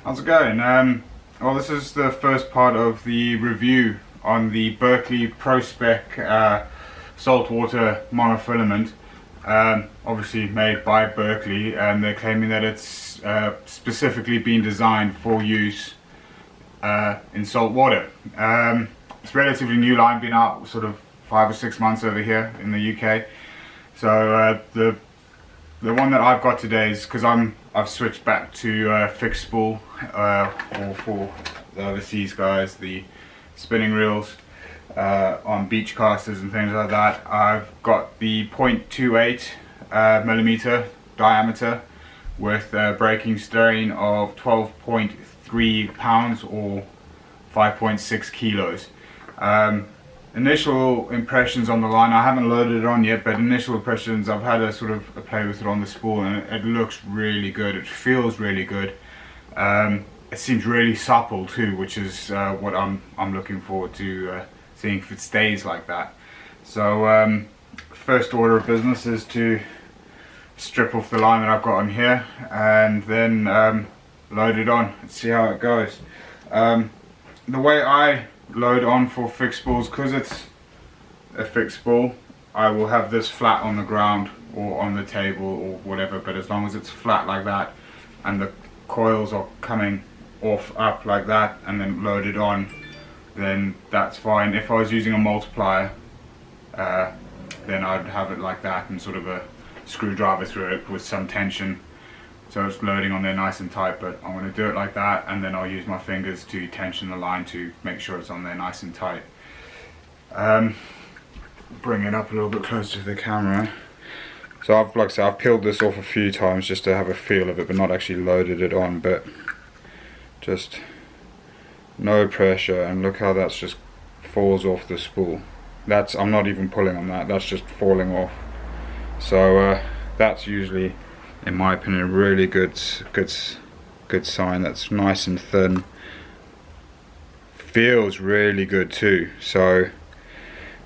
How's it going? Well, this is the first part of the review on the Berkley ProSpec Saltwater Monofilament, obviously made by Berkley, and they're claiming that it's specifically been designed for use in salt water. It's a relatively new line, been out sort of 5 or 6 months over here in the UK. So the one that I've got today is because I've switched back to fixed spool, or for the overseas guys, the spinning reels on beach casters and things like that. I've got the 0.28 millimeter diameter with a braking strain of 12.3 pounds or 5.6 kilos. Initial impressions on the line, I haven't loaded it on yet, but initial impressions, I've had a sort of a play with it on the spool, and it looks really good. It feels really good. It seems really supple too, which is what I'm looking forward to seeing if it stays like that. So first order of business is to strip off the line that I've got on here, and then load it on and see how it goes. The way I load on for fixed spools, because it's a fixed spool, I will have this flat on the ground or on the table or whatever, but as long as it's flat like that and the coils are coming off up like that and then loaded on, then that's fine. If I was using a multiplier, then I'd have it like that and sort of a screwdriver through it with some tension, so it's loading on there nice and tight. But I'm going to do it like that, and then I'll use my fingers to tension the line to make sure it's on there nice and tight. Bring it up a little bit closer to the camera. So like I said, I've peeled this off a few times just to have a feel of it, but not actually loaded it on. But just no pressure, and look how that's just falls off the spool. I'm not even pulling on that, that's just falling off. So that's usually, in my opinion, a really good sign. That's nice and thin, feels really good too. So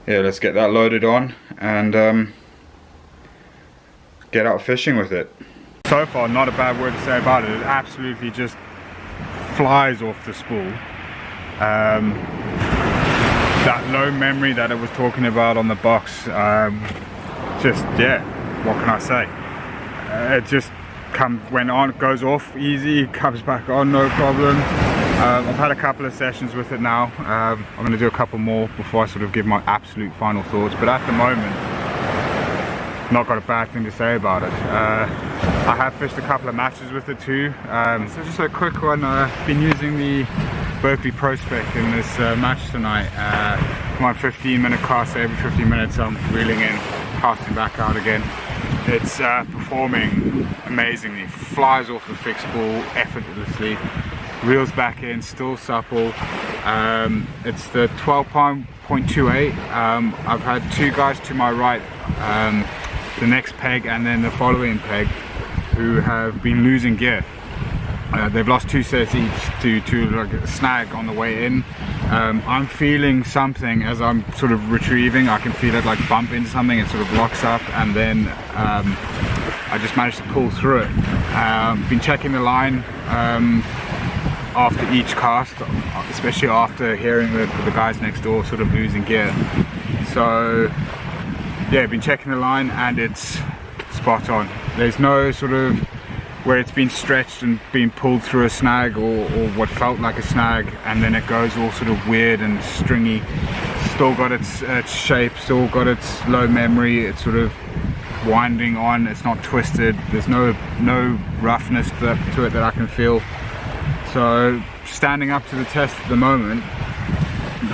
yeah, let's get that loaded on and get out fishing with it. So far, not a bad word to say about it. It absolutely just flies off the spool. That low memory that it was talking about on the box, just, yeah, what can I say? It just goes off easy, comes back on no problem. I've had a couple of sessions with it now. I'm going to do a couple more before I sort of give my absolute final thoughts, but at the moment, not got a bad thing to say about it. I have fished a couple of matches with it too. So just a quick one, I've been using the Berkley ProSpec in this match tonight. I'm on 15-minute cast, so every 15 minutes I'm reeling in, casting back out again. It's performing amazingly, flies off the fixed spool effortlessly, reels back in, still supple. It's the 12.28. I've had two guys to my right, the next peg and then the following peg, who have been losing gear. They've lost 2 sets each to like a snag on the way in. I'm feeling something as I'm sort of retrieving. I can feel it like bump into something, it sort of locks up, and then I just managed to pull through it. Been checking the line after each cast, especially after hearing the guys next door sort of losing gear. So yeah, been checking the line and it's spot on. There's no sort of where it's been stretched and been pulled through a snag or what felt like a snag, and then it goes all sort of weird and stringy. Still got its shape, still got its low memory, it's sort of winding on, it's not twisted, there's no roughness to it that I can feel. So standing up to the test at the moment,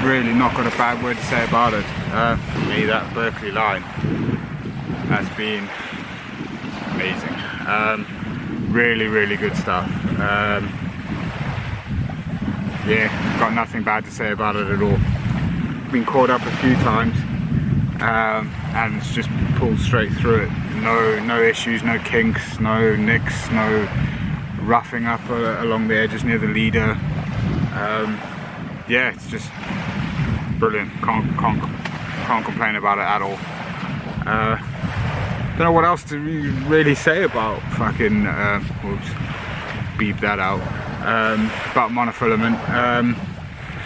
really not got a bad word to say about it. For me, that Berkley line has been amazing. Really good stuff. Yeah, got nothing bad to say about it at all. Been caught up a few times, and it's just pulled straight through it. No issues, no kinks, no nicks, no roughing up along the edges near the leader. Yeah, it's just brilliant. Can't complain about it at all. Don't know what else to really say about fucking, whoops, beep that out. about monofilament.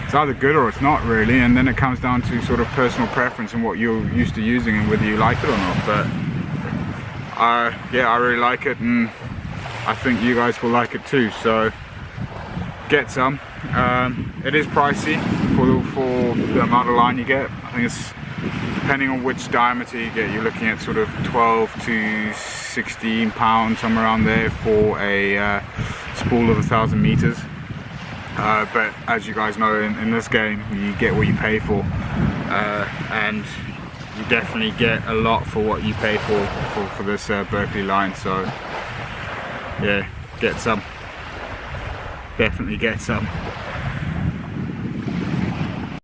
It's either good or it's not really, and then it comes down to sort of personal preference and what you're used to using and whether you like it or not. But yeah, I really like it, and I think you guys will like it too, so get some. It is pricey for the amount of line you get. I think it's, depending on which diameter you get, you're looking at sort of 12 to 16 pounds, somewhere around there, for a spool of 1,000 meters. But as you guys know, in this game, you get what you pay for, and you definitely get a lot for what you pay for this Berkley line. So yeah, get some, definitely get some.